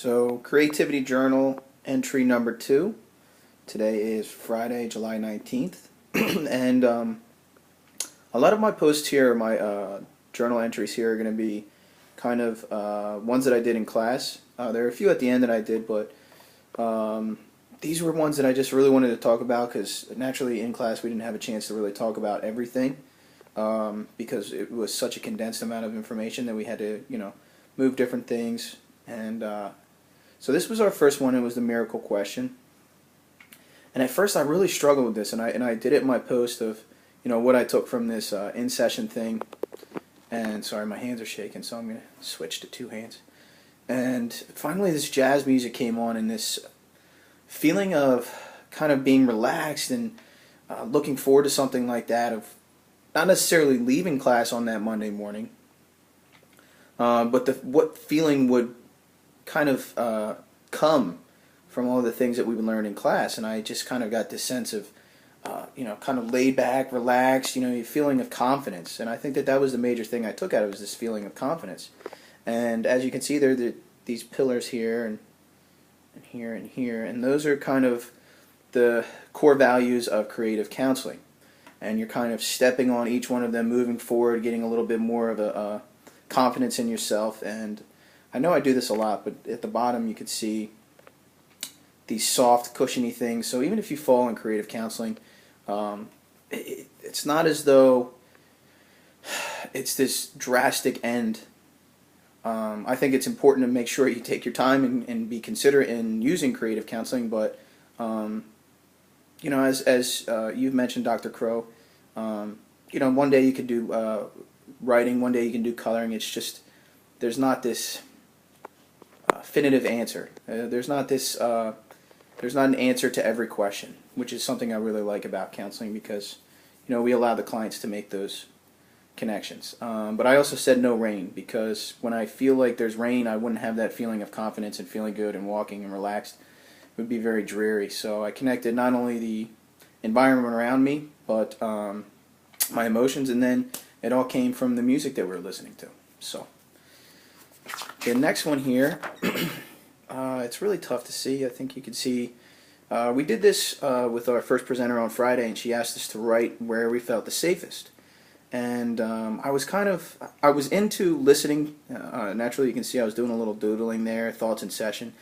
So, Creativity Journal entry number 2. Today is Friday, July 19th. and a lot of my posts here, my journal entries here, are going to be kind of ones that I did in class. There are a few at the end that I did, but these were ones that I just really wanted to talk about because naturally in class we didn't have a chance to really talk about everything because it was such a condensed amount of information that we had to, move different things. And so this was our first one. It was the miracle question. And at first I really struggled with this, and I did it in my post of, what I took from this in-session thing. And sorry, my hands are shaking, so I'm going to switch to two hands. And finally this jazz music came on, and this feeling of kind of being relaxed and looking forward to something like that, of not necessarily leaving class on that Monday morning, but what feeling would kind of come from all the things that we've learned in class. And I just kind of got this sense of, kind of laid back, relaxed, a feeling of confidence. And I think that was the major thing I took out of it, was this feeling of confidence. And as you can see, there are these pillars here and here and here, and those are kind of the core values of creative counseling. And you're kind of stepping on each one of them, moving forward, getting a little bit more of a confidence in yourself. And I know I do this a lot, but at the bottom you could see these soft, cushiony things. So even if you fall in creative counseling, it's not as though it's this drastic end. I think it's important to make sure you take your time and be considerate in using creative counseling. But as you've mentioned, Dr. Crow, one day you could do writing, one day you can do coloring. It's just there's not this definitive answer. There's not an answer to every question, which is something I really like about counseling, because we allow the clients to make those connections. But I also said no rain, because when I feel like there's rain, I wouldn't have that feeling of confidence and feeling good and walking and relaxed. It would be very dreary. So I connected not only the environment around me, but my emotions, and then it all came from the music that we were listening to. So the next one here, it's really tough to see. I think you can see we did this with our first presenter on Friday, and she asked us to write where we felt the safest. And I was into listening. Naturally, you can see I was doing a little doodling there, thoughts in session.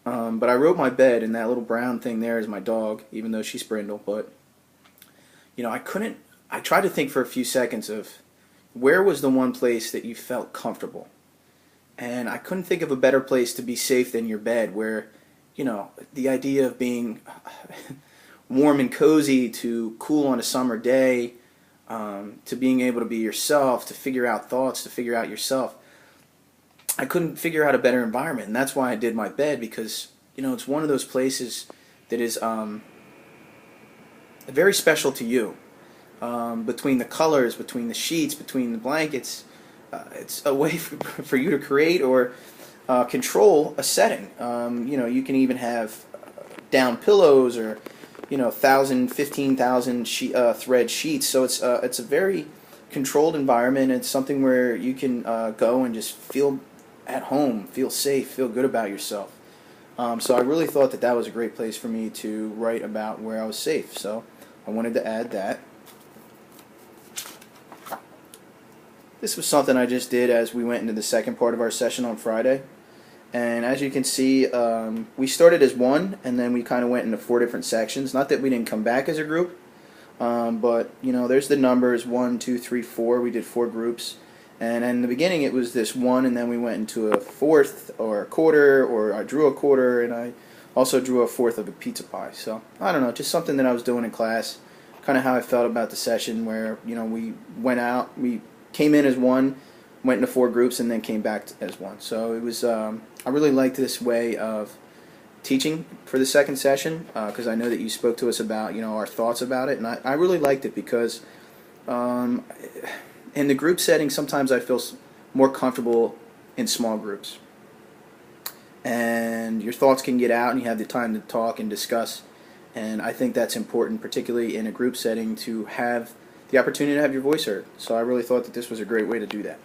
But I wrote my bed, and that little brown thing there is my dog, even though she's Brindle. But I tried to think for a few seconds of where was the one place that you felt comfortable. And I couldn't think of a better place to be safe than your bed, where, the idea of being warm and cozy, to cool on a summer day, to being able to be yourself, to figure out thoughts, to figure out yourself. I couldn't figure out a better environment, and that's why I did my bed, because, it's one of those places that is very special to you. Between the colors, between the sheets, between the blankets, it's a way for you to create or control a setting. You can even have down pillows, or 1,000, 15,000 thread sheets. So it's a very controlled environment. It's something where you can go and just feel at home, feel safe, feel good about yourself. So I really thought that was a great place for me to write about where I was safe. So I wanted to add that. This was something I just did as we went into the second part of our session on Friday. And as you can see, we started as one, and then we kind of went into 4 different sections. Not that we didn't come back as a group, but, there's the numbers, 1, 2, 3, 4. We did 4 groups. And in the beginning it was this 1, and then we went into a fourth or a quarter, or I drew a quarter, and I also drew a fourth of a pizza pie. So, I don't know, just something that I was doing in class, kind of how I felt about the session, where, we went out, we came in as 1, went into 4 groups, and then came back as 1. So it was, I really liked this way of teaching for the second session, because I know that you spoke to us about, our thoughts about it, and I really liked it, because in the group setting, sometimes I feel more comfortable in small groups. And your thoughts can get out, and you have the time to talk and discuss. And I think that's important, particularly in a group setting, to have the opportunity to have your voice heard. So I really thought that this was a great way to do that.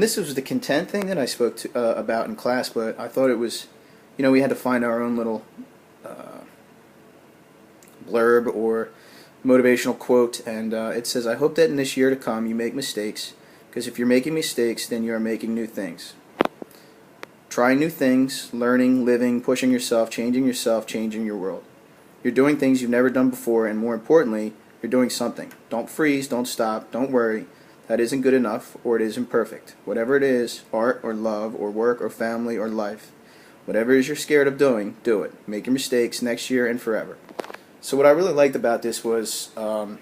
This was the content thing that I spoke about in class, but I thought it was, we had to find our own little blurb or motivational quote, and it says, "I hope that in this year to come you make mistakes, because if you're making mistakes, then you are making new things. Trying new things, learning, living, pushing yourself, changing your world. You're doing things you've never done before, and more importantly, you're doing something. Don't freeze, don't stop, don't worry. That isn't good enough, or it isn't perfect. Whatever it is, art or love or work or family or life, whatever it is you're scared of doing, do it. Make your mistakes next year and forever." So what I really liked about this was, the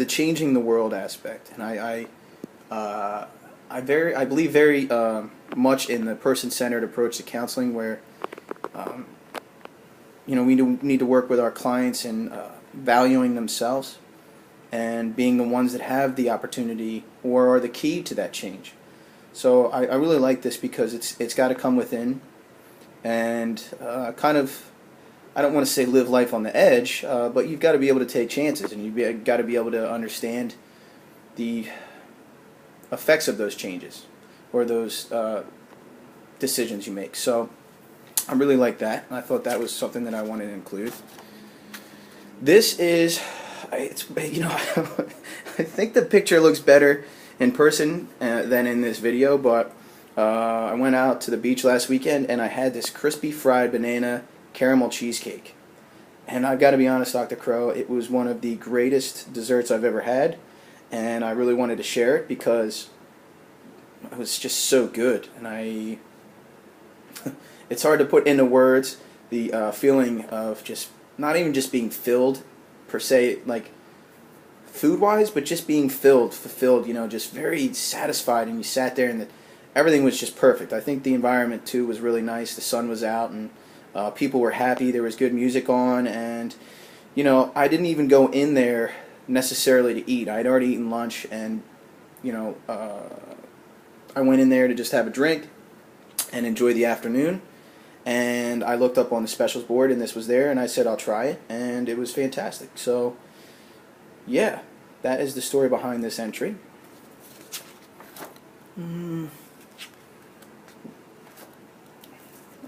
changing the world aspect, and I believe very much in the person-centered approach to counseling, where we need to work with our clients in valuing themselves and being the ones that have the opportunity or are the key to that change. So I really like this because it's got to come within, and I don't want to say live life on the edge, but you've got to be able to take chances, and you've got to be able to understand the effects of those changes or those decisions you make. So I really like that, and I thought that was something that I wanted to include. This is, I think the picture looks better in person than in this video, but I went out to the beach last weekend and I had this crispy fried banana caramel cheesecake. And I've got to be honest, Dr. Crow, it was one of the greatest desserts I've ever had, and I really wanted to share it because it was just so good. And it's hard to put into words the feeling of just not even just being filled per se, like food-wise, but just being fulfilled, just very satisfied, and you sat there and everything was just perfect. I think the environment too was really nice. The sun was out, and people were happy. There was good music on, and I didn't even go in there necessarily to eat. I had already eaten lunch, and I went in there to just have a drink and enjoy the afternoon. And I looked up on the specials board, and this was there, and I said I'll try it, and it was fantastic. So yeah, that is the story behind this entry.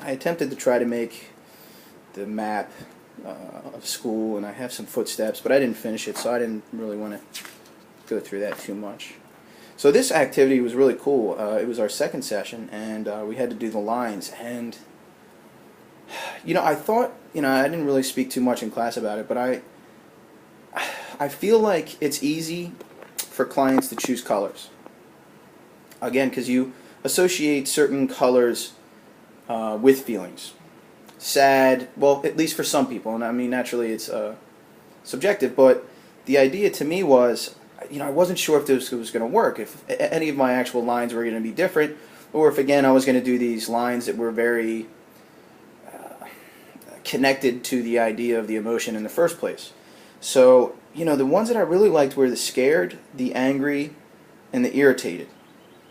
I attempted to try to make the map of school, and I have some footsteps, but I didn't finish it, so I didn't really want to go through that too much. So this activity was really cool. It was our second session, and we had to do the lines, and I thought, I didn't really speak too much in class about it, but I feel like it's easy for clients to choose colors. Again, because you associate certain colors with feelings. Sad, well, at least for some people, and I mean, naturally it's subjective, but the idea to me was, I wasn't sure if this was going to work, if any of my actual lines were going to be different, or if, again, I was going to do these lines that were very connected to the idea of the emotion in the first place. So, the ones that I really liked were the scared, the angry, and the irritated.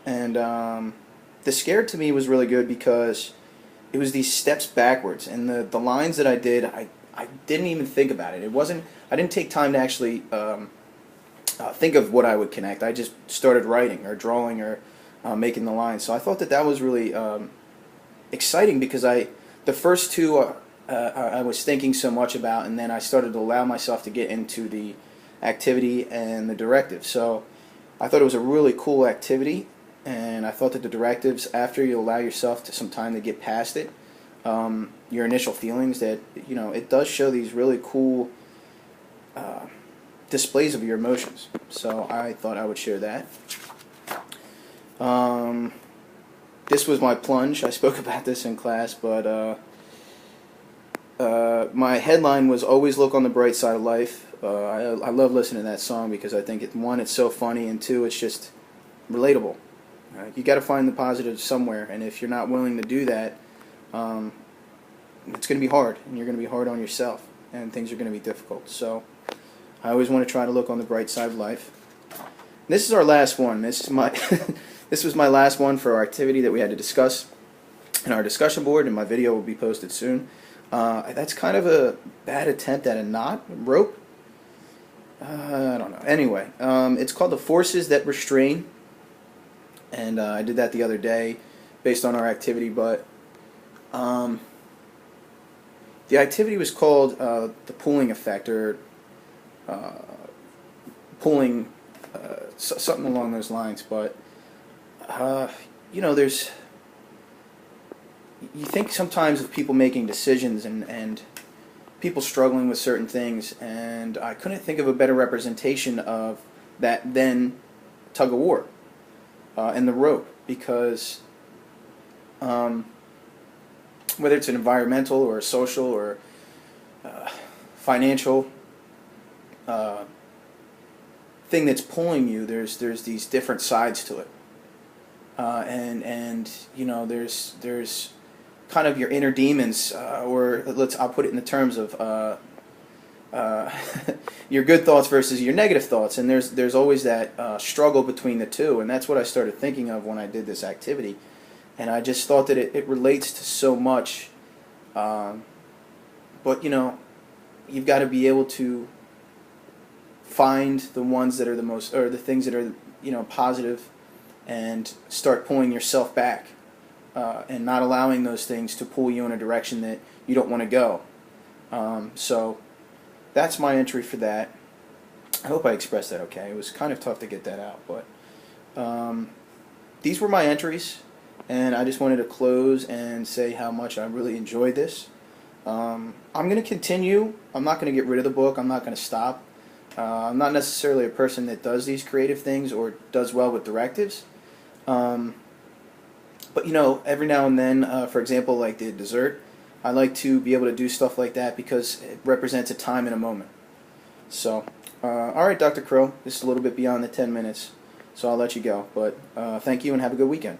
And the scared to me was really good because it was these steps backwards, and the lines that I did, I didn't even think about it. I didn't take time to actually think of what I would connect. I just started writing or drawing or making the lines. So I thought that was really exciting because the first two I was thinking so much about, and then I started to allow myself to get into the activity and the directive. So I thought it was a really cool activity, and I thought that the directives, after you allow yourself to some time to get past it, your initial feelings, that it does show these really cool displays of your emotions. So I thought I would share that. This was my plunge. I spoke about this in class, but my headline was "Always Look on the Bright Side of Life." I love listening to that song because I think one, it's so funny, and two, it's just relatable. You got to find the positive somewhere, and if you're not willing to do that, it's going to be hard, and you're going to be hard on yourself, and things are going to be difficult. So I always want to try to look on the bright side of life. This is our last one. This is my this was my last one for our activity that we had to discuss in our discussion board, and my video will be posted soon. That's kind of a bad attempt at a rope. I don't know. Anyway, it's called "The Forces That Restrain." and I did that the other day based on our activity. But the activity was called the pooling effect, or pooling, something along those lines. But there's, you think sometimes of people making decisions and people struggling with certain things, and I couldn't think of a better representation of that than tug of war and the rope, because whether it's an environmental or a social or financial thing that's pulling you, there's these different sides to it, and there's kind of your inner demons, or I'll put it in the terms of your good thoughts versus your negative thoughts, and there's always that struggle between the two, and that's what I started thinking of when I did this activity, and I just thought that it relates to so much, but you've got to be able to find the ones that are the most, or the things that are positive, and start pulling yourself back, and not allowing those things to pull you in a direction that you don't want to go. So that's my entry for that. I hope I expressed that okay. It was kind of tough to get that out, but these were my entries, and I just wanted to close and say how much I really enjoyed this. I'm going to continue. I'm not going to get rid of the book. I'm not going to stop. I'm not necessarily a person that does these creative things or does well with directives. But every now and then, for example, like the dessert, I like to be able to do stuff like that because it represents a time and a moment. So, all right, Dr. Crow, this is a little bit beyond the 10 minutes, so I'll let you go. But thank you and have a good weekend.